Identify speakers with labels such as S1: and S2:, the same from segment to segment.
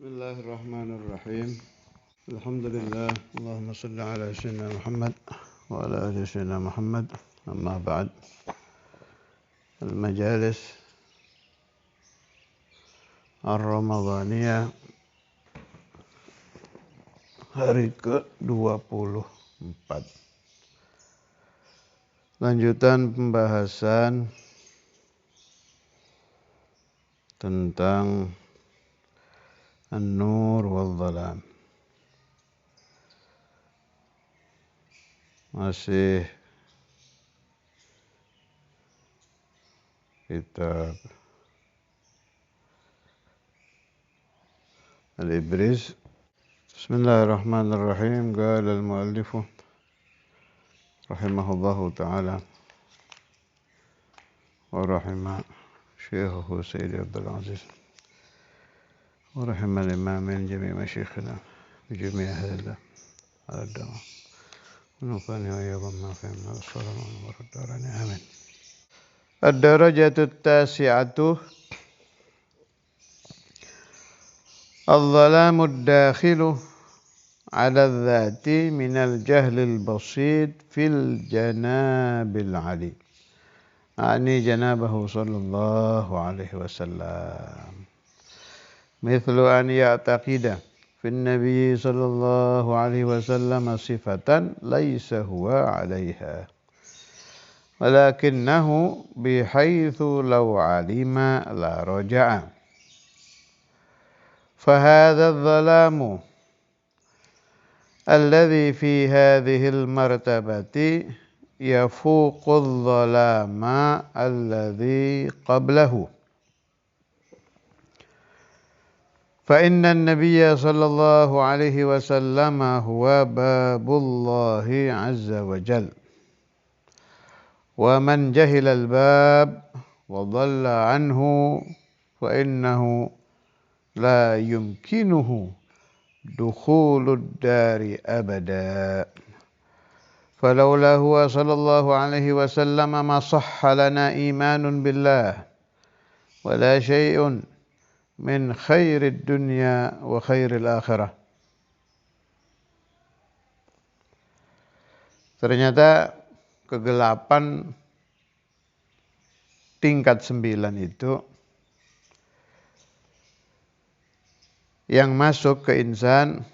S1: Bismillahirrahmanirrahim. Alhamdulillah. Allahumma salli ala sayyidina Muhammad wa ala ali sayyidina Muhammad. Amma ba'd. Al-majalis Ar-Ramadhaniyah hari ke-24. Lanjutan pembahasan tentang An-Nur wal-Dhalam. Masih kitab Al-Ibriz. Bismillahirrahmanirrahim. Qala al-muallifu rahimahullahu ta'ala wa rahimah syekhuhu Sayyidi Abdul Aziz wa rahimah al-imamin jami' masyikhina bijami' ahli ala dawam wa nufani wa yakum ma fahimna wassalamu wa raddarani amin. Ad-darajatu at-tasi'atu al-dhalamu ad-dakhilu ala al-dhati min al-jahl al-basit fil janabil ali. Ani janabahu sallallahu alaihi wasallam. مثل أن يعتقد في النبي صلى الله عليه وسلم صفة ليس هو عليها ولكنه بحيث لو علم لا رجع فهذا الظلام الذي في هذه المرتبة يفوق الظلام الذي قبله فإن النبي صلى الله عليه وسلم هو باب الله عز وجل ومن جهل الباب وضل عنه فإنه لا يمكنه دخول الدار أبدا فلولا هو صلى الله عليه وسلم ما صح لنا إيمان بالله ولا شيء min khairid dunya wa khairil akhirah. Ternyata kegelapan tingkat 9 itu yang masuk ke insan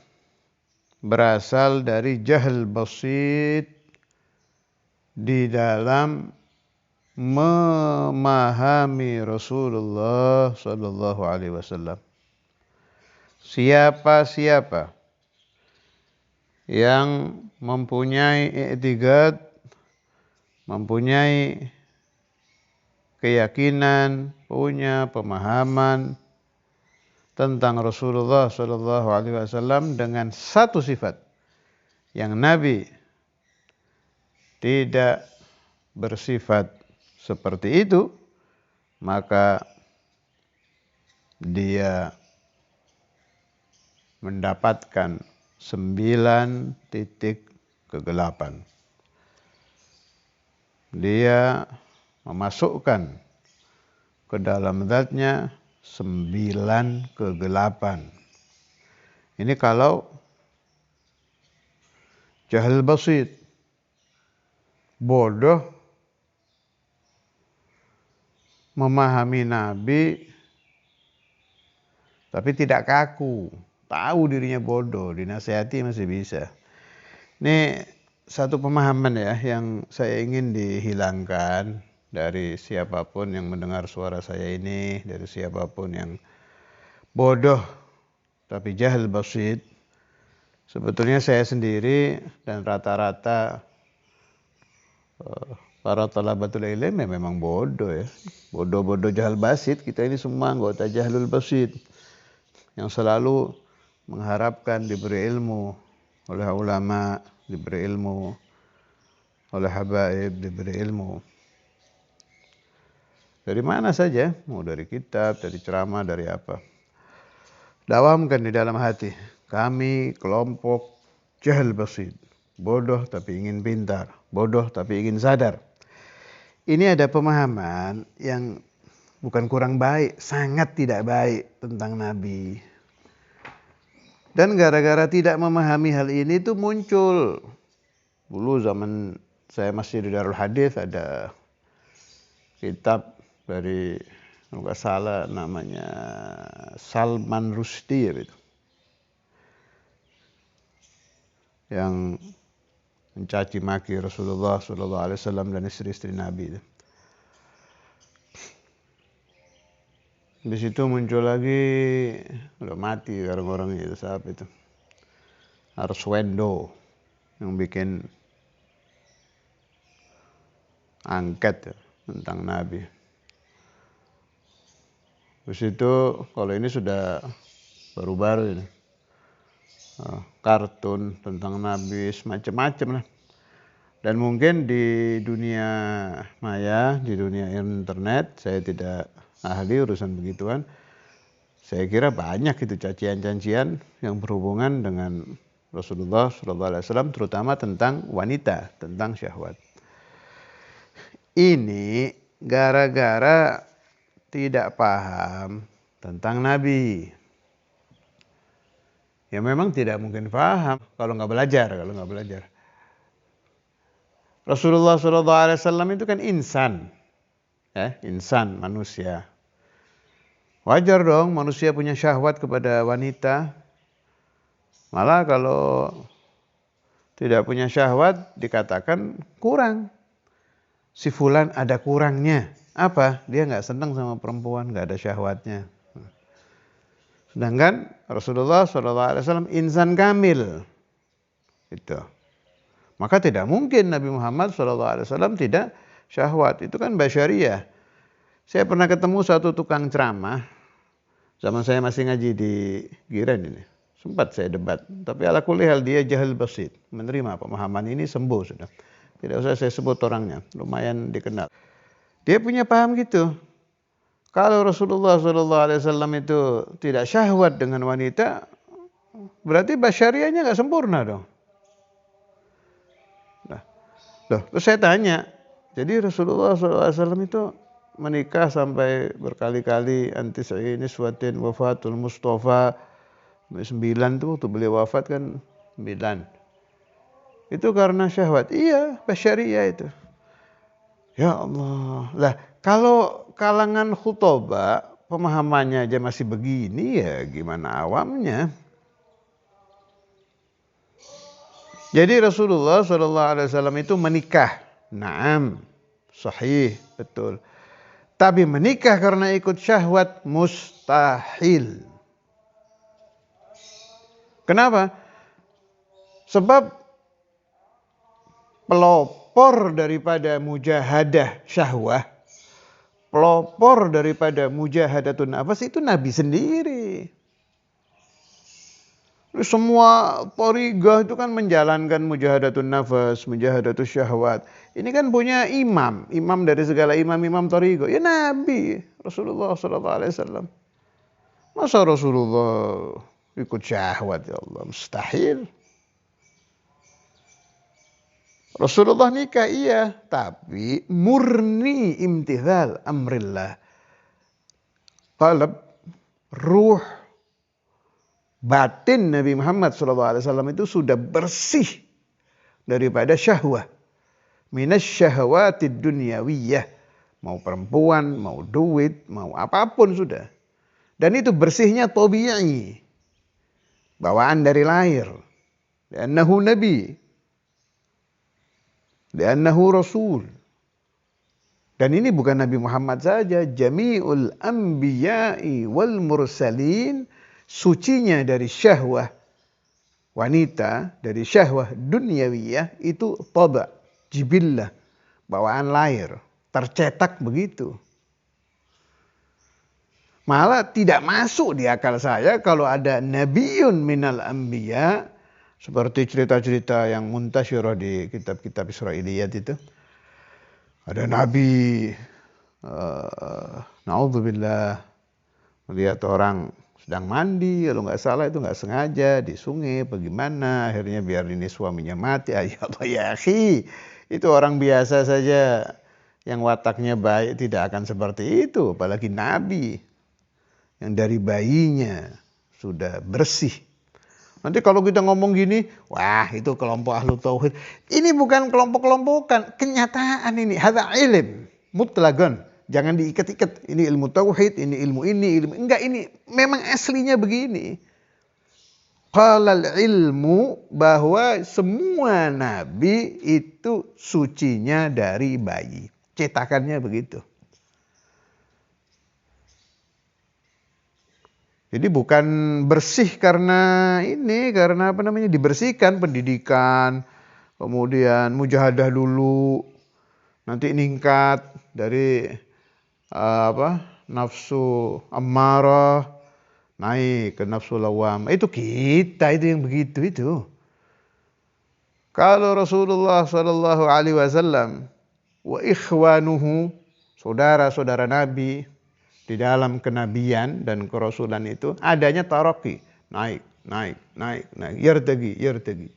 S1: berasal dari jahil basit di dalam memahami Rasulullah sallallahu alaihi wasallam. Siapa-siapa yang mempunyai i'tiqad, mempunyai keyakinan, punya pemahaman tentang Rasulullah sallallahu alaihi wasallam dengan satu sifat yang Nabi tidak bersifat seperti itu, maka dia mendapatkan 9 titik kegelapan. Dia memasukkan ke dalam zatnya 9 kegelapan. Ini kalau jahil basit, bodoh memahami Nabi tapi tidak kaku, tahu dirinya bodoh, dinasihati masih bisa. Ini satu pemahaman ya yang saya ingin dihilangkan dari siapapun yang mendengar suara saya ini, dari siapapun yang bodoh tapi jahil basit. Sebetulnya saya sendiri dan rata-rata para talabatul ilm memang bodoh ya. Bodoh-bodoh jahil basit, kita ini semua anggota jahilul basit yang selalu mengharapkan diberi ilmu oleh ulama, diberi ilmu oleh habaib, diberi ilmu dari mana saja, mau dari kitab, dari ceramah, dari apa. Dawamkan di dalam hati, kami kelompok jahil basit, bodoh tapi ingin pintar, bodoh tapi ingin sadar. Ini ada pemahaman yang bukan kurang baik, sangat tidak baik tentang Nabi. Dan gara-gara tidak memahami hal ini tuh muncul. Dulu zaman saya masih di Darul Hadis ada kitab dari kalau nggak salah namanya Salman Rushdie gitu, yang mencaci maki Rasulullah SAW dan istri-istri Nabi itu. Di situ muncul lagi, udah mati orang-orang itu, siapa itu? Arswendo yang bikin angket ya, tentang Nabi. Di situ kalau ini sudah baru-baru ini. Kartun tentang Nabi semacam-macam lah. Dan mungkin di dunia maya, di dunia internet, saya tidak ahli urusan begituan. Saya kira banyak itu cacian-cacian yang berhubungan dengan Rasulullah SAW, terutama tentang wanita, tentang syahwat. Ini gara-gara tidak paham tentang Nabi. Ya memang tidak mungkin paham kalau nggak belajar. Rasulullah SAW itu kan insan, insan, manusia. Wajar dong manusia punya syahwat kepada wanita. Malah kalau tidak punya syahwat dikatakan kurang. Si fulan ada kurangnya. Apa? Dia nggak senang sama perempuan, nggak ada syahwatnya. Sedangkan Rasulullah SAW insan kamil. Itu. Maka tidak mungkin Nabi Muhammad SAW tidak syahwat. Itu kan basyariyah. Saya pernah ketemu satu tukang ceramah. Zaman saya masih ngaji di Giran ini. Sempat saya debat. Tapi ala kulli hal dia jahil basit. Menerima pemahaman ini sembuh sudah. Tidak usah saya sebut orangnya. Lumayan dikenal. Dia punya paham gitu. Kalau Rasulullah SAW itu tidak syahwat dengan wanita, berarti basyariahnya nggak sempurna dong. Terus saya tanya, jadi Rasulullah SAW itu menikah sampai berkali-kali, antisai niswatin wafatul Mustafa 9 tuh waktu beliau wafat kan 9. Itu karena syahwat. Iya, basyariah itu. Ya Allah. Lah, kalau kalangan khutbah pemahamannya aja masih begini, ya gimana awamnya? Jadi Rasulullah SAW itu menikah. Naam, sahih, betul. Tapi menikah karena ikut syahwat mustahil. Kenapa? Sebab pelopor daripada mujahadah syahwah, pelopor daripada mujahadatun nafas itu Nabi sendiri. Semua thariqah itu kan menjalankan mujahadatun nafas, mujahadatun syahwat. Ini kan punya imam dari segala imam-imam thariqah. Ya Nabi Rasulullah SAW. Masa Rasulullah ikut syahwat, ya Allah, mustahil. Rasulullah nikah iya, tapi murni imtithal amrillah. Qalb, ruh, batin Nabi Muhammad SAW itu sudah bersih daripada syahwah. Minas syahwatid dunyawiyah. Mau perempuan, mau duit, mau apapun sudah. Dan itu bersihnya tabi'i. Bawaan dari lahir. Li'annahu nabi. Li'annahu rasul. Dan ini bukan Nabi Muhammad saja. Jami'ul anbiya'i wal mursalin. Sucinya dari syahwah wanita, dari syahwah dunyawiyah itu taba, jibillah, bawaan lahir, tercetak begitu. Malah tidak masuk di akal saya kalau ada nabiyun minal anbiya, seperti cerita-cerita yang muntasyirah di kitab-kitab Israiliyat itu. Ada nabi, naudzubillah, melihat orang sedang mandi, kalau nggak salah itu nggak sengaja di sungai, bagaimana, akhirnya biar ini suaminya mati. Ya Allah ya akhi, itu orang biasa saja yang wataknya baik tidak akan seperti itu, apalagi Nabi yang dari bayinya sudah bersih. Nanti kalau kita ngomong gini, wah itu kelompok ahlu tauhid. Ini bukan kelompok-kelompokan, kenyataan ini. Hadza ilm mutlagon. Jangan diikat-ikat. Ini ilmu tauhid, ini ilmu ini, ilmu enggak, ini memang aslinya begini. Qalal ilmu, bahwa semua nabi itu sucinya dari bayi. Cetakannya begitu. Jadi bukan bersih karena ini, karena apa namanya, dibersihkan pendidikan, kemudian mujahadah dulu, nanti ningkat dari nafsu ammarah naik ke nafsu lawam. Itu kita itu yang begitu itu. Kalau Rasulullah Shallallahu Alaihi Wasallam wa ikhwanuhu, saudara-saudara Nabi di dalam kenabian dan kerasulan itu adanya taraqi, naik, yartagi.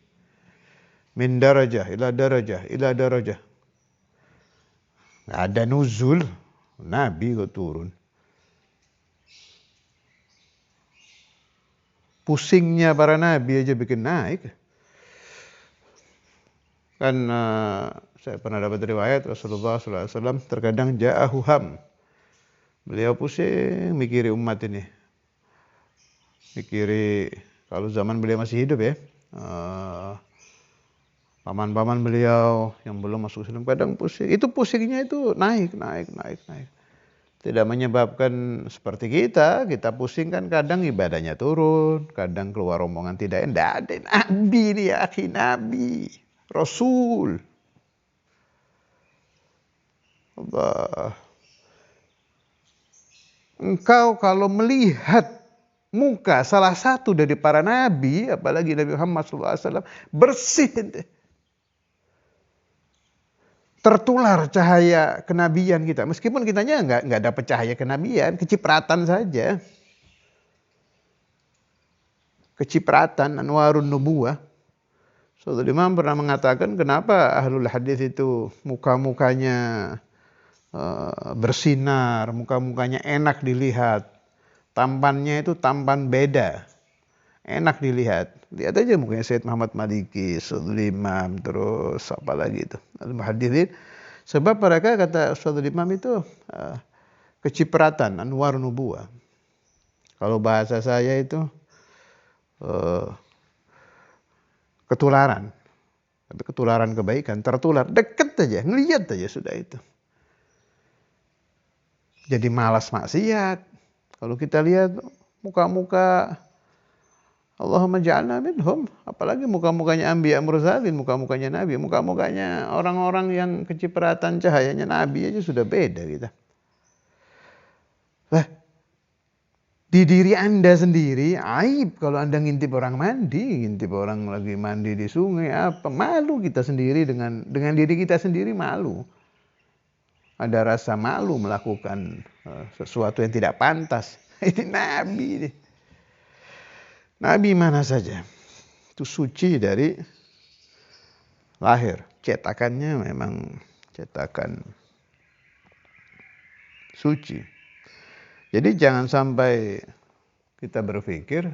S1: Min darajah ila darajah ila darajah. Nggak ada nuzul, Nabi kok turun. Pusingnya para nabi aja bikin naik. Kan saya pernah dapat riwayat Rasulullah SAW terkadang ja'ahu ham. Beliau pusing mikiri umat ini. Mikiri kalau zaman beliau masih hidup ya. Paman-paman beliau yang belum masuk Islam kadang pusing. Itu pusingnya itu naik. Tidak menyebabkan seperti kita pusing kan kadang ibadahnya turun, kadang keluar omongan tidak ada. Nabi ini ya, akhi, Nabi, Rasul. Allah. Engkau kalau melihat muka salah satu dari para nabi, apalagi Nabi Muhammad SAW, bersih. Tertular cahaya kenabian kita. Meskipun kitanya nggak dapat cahaya kenabian, kecipratan saja. Kecipratan, anwarun nubuwah. Saudara Imam pernah mengatakan kenapa ahlul hadis itu muka-mukanya bersinar, muka-mukanya enak dilihat. Tampannya itu tampan beda. Enak dilihat. Lihat aja mukanya Sayyid Muhammad Maliki, Saudara Imam, terus apa lagi itu, al-muhadithin. Sebab mereka kata Saudara Imam itu kecipratan, anwar nubuwah. Kalau bahasa saya itu ketularan. Tapi ketularan kebaikan, tertular, deket aja, ngelihat aja sudah itu. Jadi malas maksiat. Kalau kita lihat muka-muka Allahumma ja'alna minhum, apalagi muka-mukanya anbiya mursalin, muka-mukanya nabi, muka-mukanya orang-orang yang kecipratan cahayanya nabi aja sudah beda kita. Lah, di diri Anda sendiri aib kalau Anda ngintip orang mandi, ngintip orang lagi mandi di sungai, apa malu kita sendiri dengan diri kita sendiri, malu. Ada rasa malu melakukan sesuatu yang tidak pantas. Ini nabi nih. Nabi mana saja itu suci dari lahir. Cetakannya memang cetakan suci. Jadi jangan sampai kita berpikir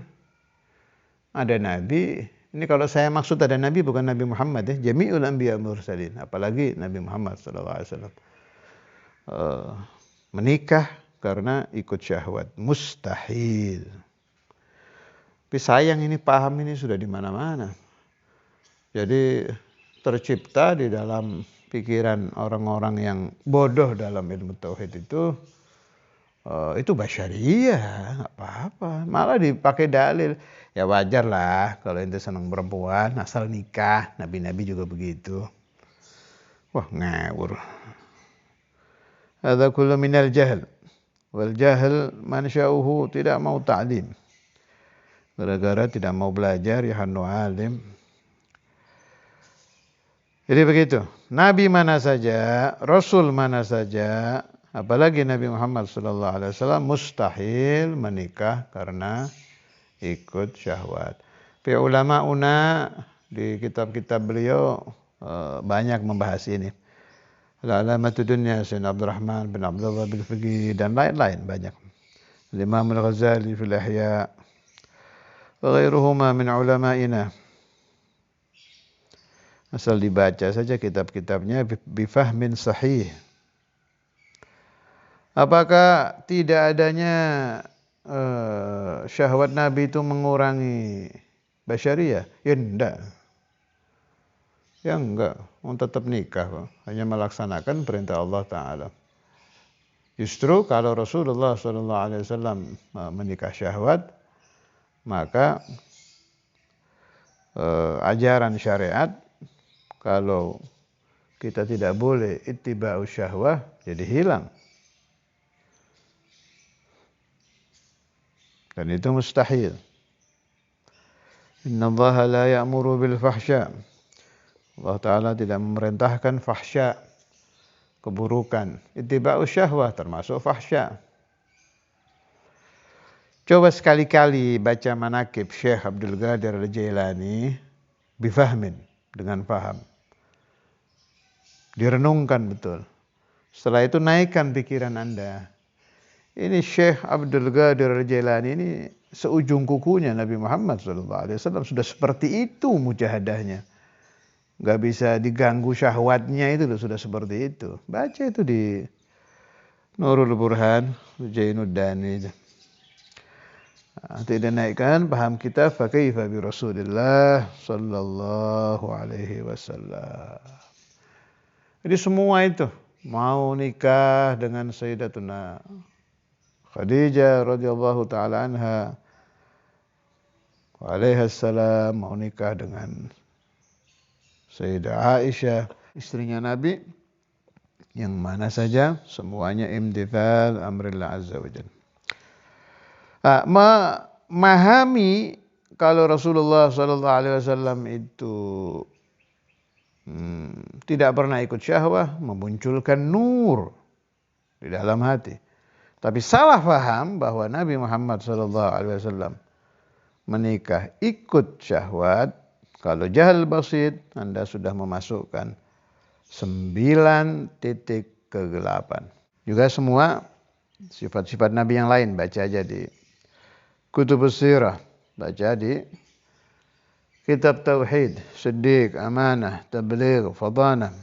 S1: ada nabi. Ini kalau saya maksud ada nabi bukan Nabi Muhammad ya. Jami'ul anbiya mursalin. Apalagi Nabi Muhammad SAW. Menikah karena ikut syahwat. Mustahil. Tapi sayang ini paham ini sudah di mana-mana. Jadi tercipta di dalam pikiran orang-orang yang bodoh dalam ilmu tauhid itu basyariyah, nggak apa-apa. Malah dipakai dalil. Ya wajar lah kalau ente senang perempuan, asal nikah. Nabi-nabi juga begitu. Wah ngawur. Hadza kullu minal jahl. Wal jahl man sya'uhu, tidak mau ta'lim. Gara-gara tidak mau belajar, ya hanu alim. Jadi begitu. Nabi mana saja, Rasul mana saja, apalagi Nabi Muhammad SAW, mustahil menikah karena ikut syahwat. Fi ulama'una di kitab-kitab beliau banyak membahas ini. Al-Alamatud Dunya Sayyid Abdurrahman bin Abdullah bin Fiqih dan lain-lain banyak. Imam Al-Ghazali fil Ihya, wa ghairuhuma min ulama'ina. Asal dibaca saja kitab-kitabnya bifahmin sahih. Apakah tidak adanya syahwat Nabi itu mengurangi basyariyah? Ya enggak. Ya enggak. Tetap nikah kok. Hanya melaksanakan perintah Allah Ta'ala. Justru kalau Rasulullah SAW menikah syahwat, maka ajaran syariat kalau kita tidak boleh ittiba'u syahwah jadi hilang. Dan itu mustahil. Innallaha la ya'muru bil fahsya. Allah Ta'ala tidak memerintahkan fahsya, keburukan. Ittiba'u syahwah termasuk fahsya. Coba sekali-kali baca manaqib Syekh Abdul Qadir Al-Jailani bifahmin, dengan paham. Direnungkan betul. Setelah itu naikkan pikiran Anda. Ini Syekh Abdul Qadir Al-Jailani ini seujung kukunya Nabi Muhammad SAW. Sudah seperti itu mujahadahnya. Gak bisa diganggu syahwatnya itu sudah seperti itu. Baca itu di Nurul Burhan, Jainuddani. Tidak naikkan paham kita fakaifa bi Rasulillah sallallahu alaihi wasallam. Jadi semua itu mau nikah dengan Sayyidatuna Khadijah radhiyallahu taala anha alaihissalam, mau nikah dengan Sayyidah Aisyah istrinya Nabi, yang mana saja semuanya imtithal amrillah azza wajalla. Memahami kalau Rasulullah SAW itu tidak pernah ikut syahwah, memunculkan nur di dalam hati. Tapi salah faham bahwa Nabi Muhammad SAW menikah ikut syahwat. Kalau jahal basit, Anda sudah memasukkan 9 titik kegelapan. Juga semua sifat-sifat Nabi yang lain baca aja di Kutubus Sirah, baca di Kitab Tauhid, Siddiq, Amanah, Tabligh, Fadanah.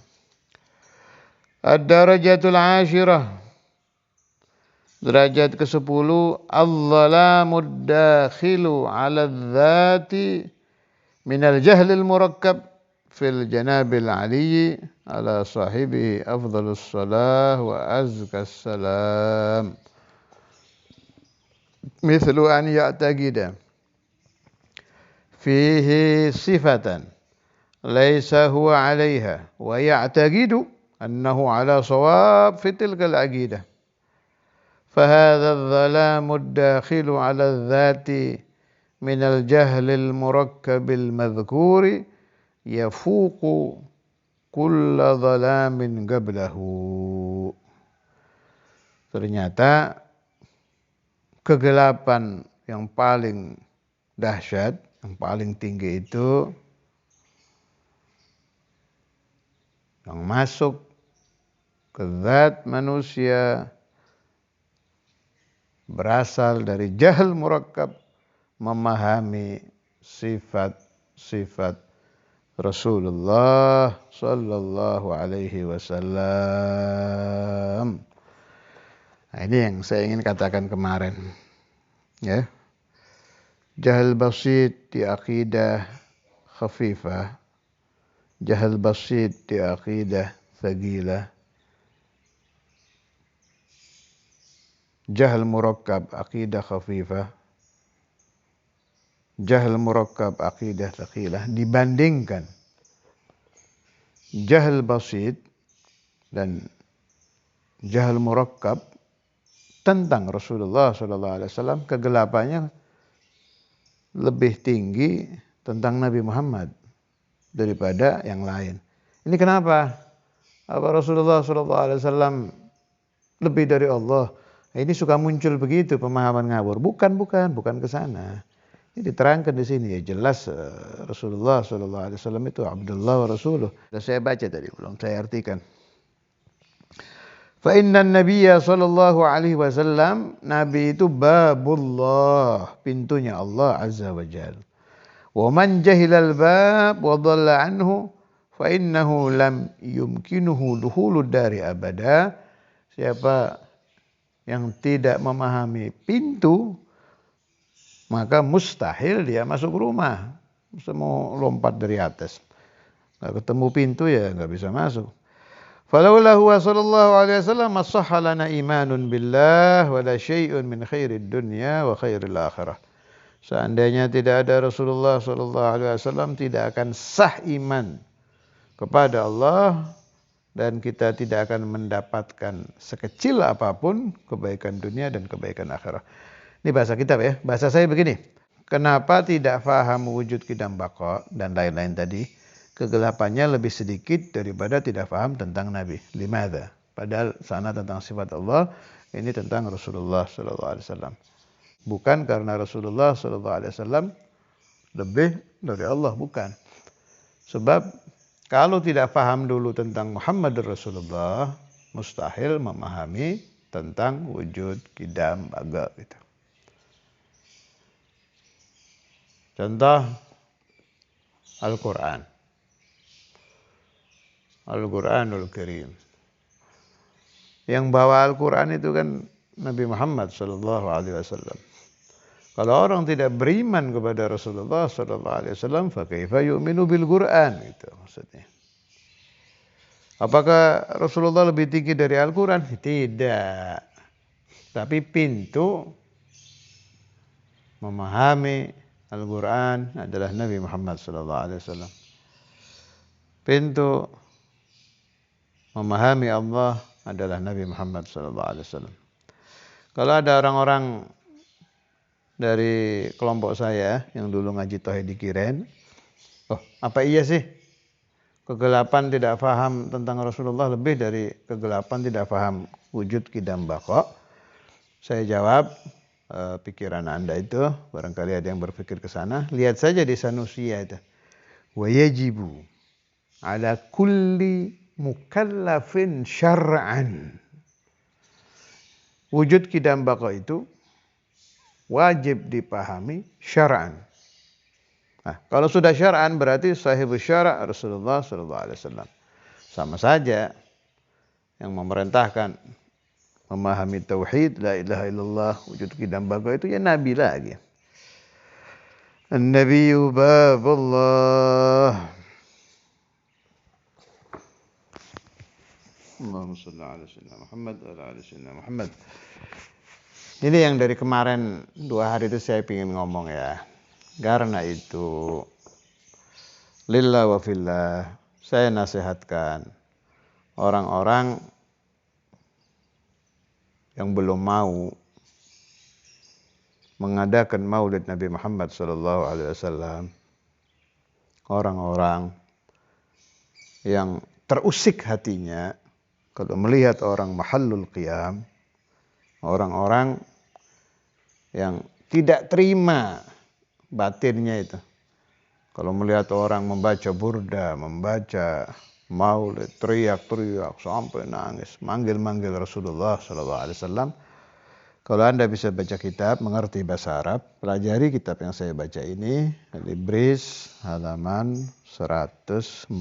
S1: Ad-darajatul ashirah, derajat ke-10, al-zalamud dakhilu 'ala dzati minal jahlil murakkab fil janabil aliyyi ala sahibihi afdhalus salah wa azkas salam. Mithlu an ya'taqida fihi sifatan laysa huwa 'alayha wa ya'taqidu annahu 'ala shawab fi tilka al-'aqidah. فهذا الظلام الداخل على الذات من الجهل المركب المذكور يفوق كل ظلام قبله. Ternyata kegelapan yang paling dahsyat, yang paling tinggi itu yang masuk ke zat manusia berasal dari jahil murakkab, memahami sifat-sifat Rasulullah sallallahu alaihi wasallam. Nah, ini yang saya ingin katakan kemarin. Ya. Jahil basit di aqidah khafifah, jahil basit di aqidah thaqilah. Jahal murakkab aqidah khafifah, jahal murakkab aqidah thaqilah, dibandingkan jahal basit dan jahal murakkab tentang Rasulullah SAW, kegelapannya lebih tinggi tentang Nabi Muhammad daripada yang lain. Ini kenapa? Apa Rasulullah SAW lebih dari Allah? Ini suka muncul begitu pemahaman ngawur. Bukan ke sana. Ini diterangkan di sini ya, jelas Rasulullah SAW itu Abdullah wa Rasuluh. Sudah saya baca tadi, belum saya artikan. Fa inna nabiyya sallallahu alaihi wasallam, nabi itu babullah, pintunya Allah azza wa jalla. Wa man jahilal bab wa dhalla anhu fa innahu lam yumkinuhu dukhulud dari abada. Siapa yang tidak memahami pintu, maka mustahil dia masuk rumah. Mau lompat dari atas, nggak ketemu pintu ya nggak bisa masuk. Falaula huwa sallallahu alaihi wasallam as-sahha lana imanun billah wa la syai'un min khairid dunya wa khairil akhirah. Seandainya tidak ada Rasulullah sallallahu alaihi wasallam, tidak akan sah iman kepada Allah dan kita tidak akan mendapatkan sekecil apapun kebaikan dunia dan kebaikan akhirat. Ini bahasa kitab ya. Bahasa saya begini. Kenapa tidak faham wujud qidam baqa dan lain-lain tadi? Kegelapannya lebih sedikit daripada tidak faham tentang Nabi. Limadha? Padahal sana tentang sifat Allah, ini tentang Rasulullah sallallahu alaihi wasallam. Bukan karena Rasulullah sallallahu alaihi wasallam lebih dari Allah, bukan. Sebab kalau tidak faham dulu tentang Muhammad Rasulullah, mustahil memahami tentang wujud qidam baqa gitu. Contoh Al-Quran. Al-Quranul Karim. Yang bawa Al-Quran itu kan Nabi Muhammad sallallahu alaihi wasallam. Kalau orang tidak beriman kepada Rasulullah sallallahu alaihi wasallam, fa kaifa yu'minu bil Quran, gitu maksudnya. Apakah Rasulullah lebih tinggi dari Al-Quran? Tidak. Tapi pintu memahami Al-Quran adalah Nabi Muhammad sallallahu alaihi wasallam. Pintu memahami Allah adalah Nabi Muhammad sallallahu alaihi wasallam. Kalau ada orang-orang dari kelompok saya yang dulu ngaji Tauhid di Kiren, oh, apa iya sih kegelapan tidak paham tentang Rasulullah lebih dari kegelapan tidak paham wujud qidam baqa? Saya jawab, pikiran Anda itu barangkali ada yang berpikir ke sana. Lihat saja di Sanusia itu. Wa yajibu ala kulli mukallafin syar'an. Wujud qidam baqa itu wajib dipahami syar'an. Nah, kalau sudah syar'an berarti sahibus syara' Rasulullah sallallahu alaihi wasallam. Sama saja yang memerintahkan memahami tauhid, la ilaha illallah, wujud qidam baqa itu ya Nabi lagi. An-nabiyyu babullah. Allahumma shalli ala sayyidina Muhammad wa ala ali sayyidina Muhammad. Ini yang dari kemarin 2 hari itu saya ingin ngomong ya. Karena itu lillah wa fillah saya nasihatkan orang-orang yang belum mau mengadakan Maulid Nabi Muhammad sallallahu alaihi wasallam. Orang-orang yang terusik hatinya kalau melihat orang mahallul qiyam, orang-orang yang tidak terima batinnya itu. Kalau melihat orang membaca burda, membaca maulid, teriak-teriak sampai nangis, manggil-manggil Rasulullah sallallahu alaihi wasallam. Kalau Anda bisa baca kitab, mengerti bahasa Arab, pelajari kitab yang saya baca ini, Al-Ibris halaman 146.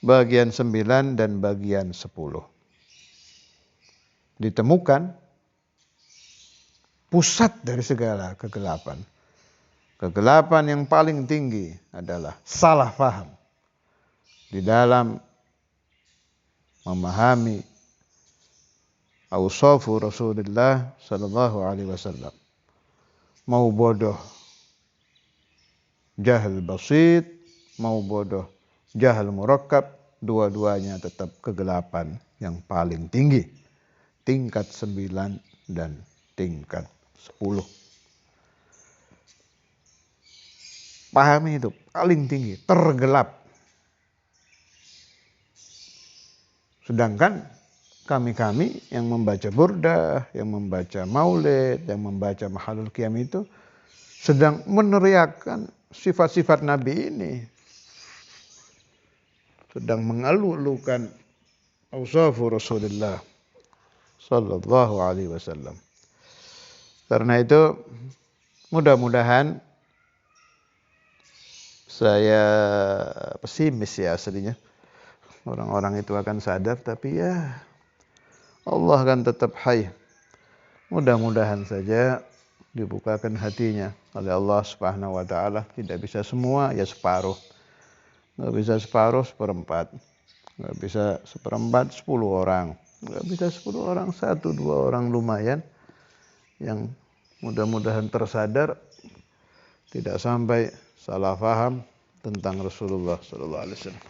S1: Bagian 9 dan bagian 10. Ditemukan pusat dari segala kegelapan. Kegelapan yang paling tinggi adalah salah faham di dalam memahami ausafu Rasulullah sallallahu alaihi wasallam. Mau bodoh jahil basit, mau bodoh jahil murakkab, dua-duanya tetap kegelapan yang paling tinggi. Tingkat 9 dan tingkat 10. Pahami itu, paling tinggi, tergelap. Sedangkan kami-kami yang membaca burdah, yang membaca maulid, yang membaca mahalul qiyam itu sedang meneriakkan sifat-sifat Nabi ini. Sedang mengeluh-elukan awsafu Rasulullah sallallahu alaihi wasallam. Karena itu mudah-mudahan, saya pesimis ya aslinya, orang-orang itu akan sadar, tapi ya Allah akan tetap hayy. Mudah-mudahan saja dibukakan hatinya oleh Allah Subhanahu wa taala. Tidak bisa semua, ya separuh. Enggak bisa separuh, seperempat. Enggak bisa seperempat, 10 orang. Enggak bisa 10 orang, 1 2 orang lumayan yang mudah-mudahan tersadar, tidak sampai salah faham tentang Rasulullah sallallahu alaihi wasallam.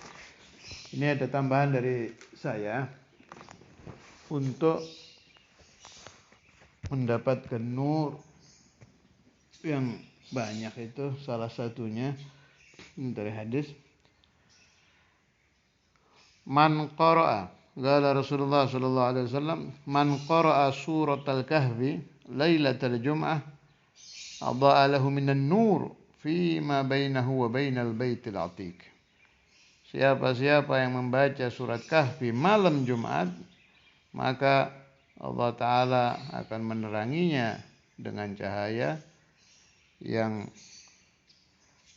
S1: Ini ada tambahan dari saya untuk mendapatkan nur yang banyak. Itu salah satunya dari hadis, man qara'a, qala Rasulullah sallallahu alaihi wasallam, man qara'a suratal kahfi lailatal jum'ah adha'a lahu minan nur fi ma bainahu wa bainal baitil atiq. Siapa-siapa yang membaca surat Kahfi malam Jumat, maka Allah Ta'ala akan meneranginya dengan cahaya yang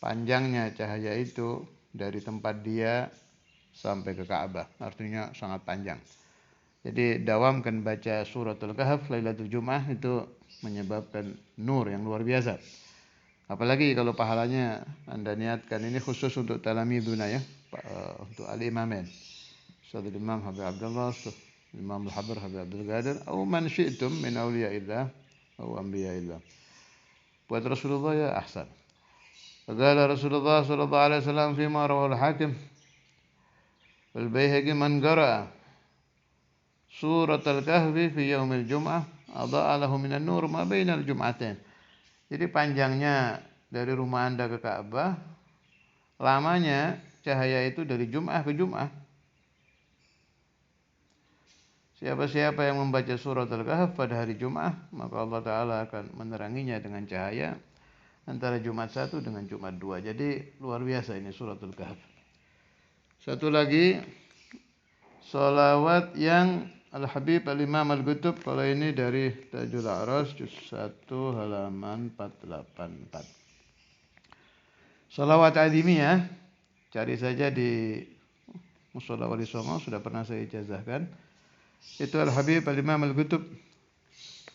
S1: panjangnya cahaya itu dari tempat dia sampai ke Ka'bah. Artinya sangat panjang. Jadi dawamkan baca suratul Kahf Lailatul Jum'ah, itu menyebabkan nur yang luar biasa. Apalagi kalau pahalanya Anda niatkan, ini khusus untuk talamiduna ya, untuk al-imamin, Ustaz Imam Habib Abdullah, Imam Al-Habr Habib Abdul Qadir, atau man syi'tum min awliyaillah atau anbiya'illah. Buat Rasulullah ya ahsan. Qala Rasulullah sallallahu alaihi wasallam fima rawahu al-Hakim wal Baihaqi, man qara'a surat al-Kahfi fi yaumil jum'ah adha'a lahu minan nur ma bainal jum'atain. Jadi panjangnya dari rumah Anda ke Ka'bah, lamanya cahaya itu dari Jum'ah ke Jum'ah. Siapa-siapa yang membaca surat Al-Kahf pada hari Jum'ah, maka Allah Ta'ala akan meneranginya dengan cahaya antara Jumat 1 dengan Jumat 2. Jadi luar biasa ini surat Al-Kahf. Satu lagi, sholawat yang Al-Habib Al-Imam Al-Qutub, kalau ini dari Tajul A'ras juz 1 halaman 484. Sholawat Adhimiyah, cari saja di Mushola Wali Songo, sudah pernah saya ijazahkan. Itu Al-Habib Al-Imam Al-Qutub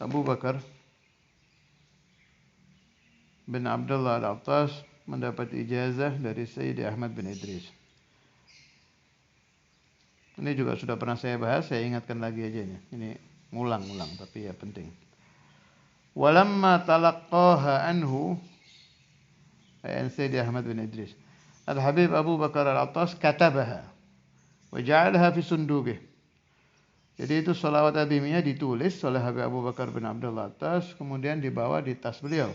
S1: Abu Bakar bin Abdullah Al-Attas mendapat ijazah dari Sayyidi Ahmad bin Idris. Ini juga sudah pernah saya bahas, saya ingatkan lagi aja nih. Ini ngulang-ngulang tapi ya penting. Walamma talaqqaha anhu, Sayyidi Ahmad bin Idris, Al-Habib Abu Bakar Al-Attas katabaha wa ja'alaha fi sunduqih. Jadi itu sholawat adhimiyah ditulis oleh Habib Abu Bakar bin Abdullah Al-Attas, kemudian dibawa di tas beliau.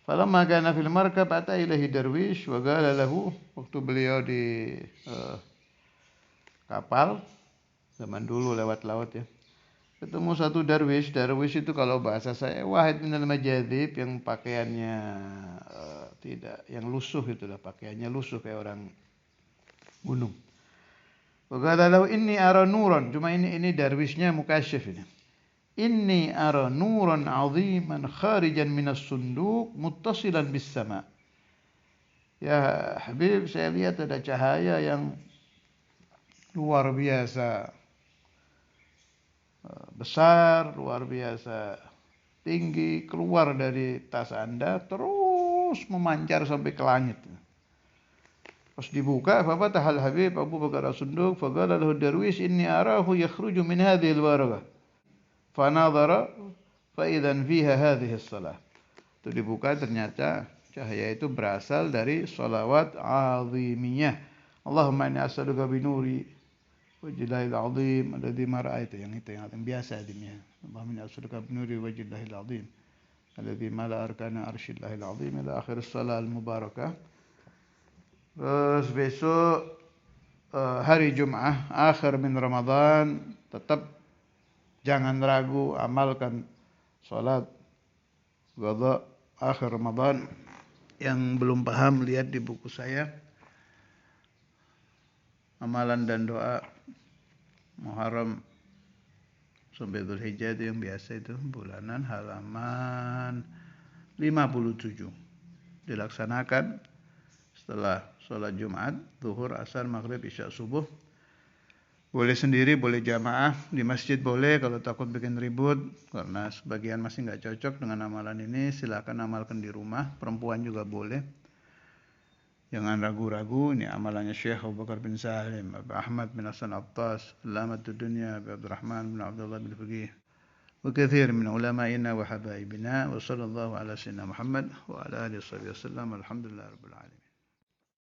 S1: Falamma kana fil markab ata ilaihi darwish wa qala lahu, waktu beliau di kapal, zaman dulu lewat laut ya, ketemu satu darwish. Darwish itu kalau bahasa saya wahid minal majadzib, yang pakaiannya tidak, yang lusuh itulah, pakaiannya lusuh kayak orang gunung. Wa qala lahu inni ara nuran, cuma ini darwishnya mukasyif ini. Inni ara nuran 'aziman kharijan minas sunduq muttasilan bis sama. Ya Habib, saya lihat ada cahaya yang luar biasa besar, luar biasa tinggi, keluar dari tas Anda terus memancar sampai ke langit. Pas dibuka, fafatahal Habib Abu Bakar as-Sunduq faqala lahu darwish inni arahu yakhruju min hadhihi al-waraqah fanadhara fa idzan fiha hadhihi as-salah. Itu dibuka, ternyata cahaya itu berasal dari sholawat azimiyah. Allahumma inni as'aluka bi nuri wajhillahil azim alladzi ma ra'aitu, yang itu yang biasa adimnya. Allahumma inni as'aluka bi nuri wajhillahil azim alladzi ma la arkana arshillahil azim ila akhir as-salah al-mubarakah. Terus besok hari Jum'ah akhir min Ramadan, tetap jangan ragu, amalkan salat qada akhir Ramadan. Yang belum paham lihat di buku saya, amalan dan doa Muharram sampai Dzulhijjah itu yang biasa itu bulanan, halaman 57. Dilaksanakan setelah sholat Jumat, zuhur, asar, maghrib, isya, subuh. Boleh sendiri, boleh jamaah. Di masjid boleh, kalau takut bikin ribut. Karena sebagian masih nggak cocok dengan amalan ini, silakan amalkan di rumah. Perempuan juga boleh. Jangan ragu-ragu, ini amalannya Syekh Abu Bakar bin Salim, Abu Ahmad bin Hasan Attas, Alamatul Dunya, Abu Abdurrahman bin Abdullah bin Faqih, وكثير من علمائنا وحبائبنا وصلى الله على سيدنا محمد وعلى آله وصحبه وسلم. الحمد لله رب العالمين.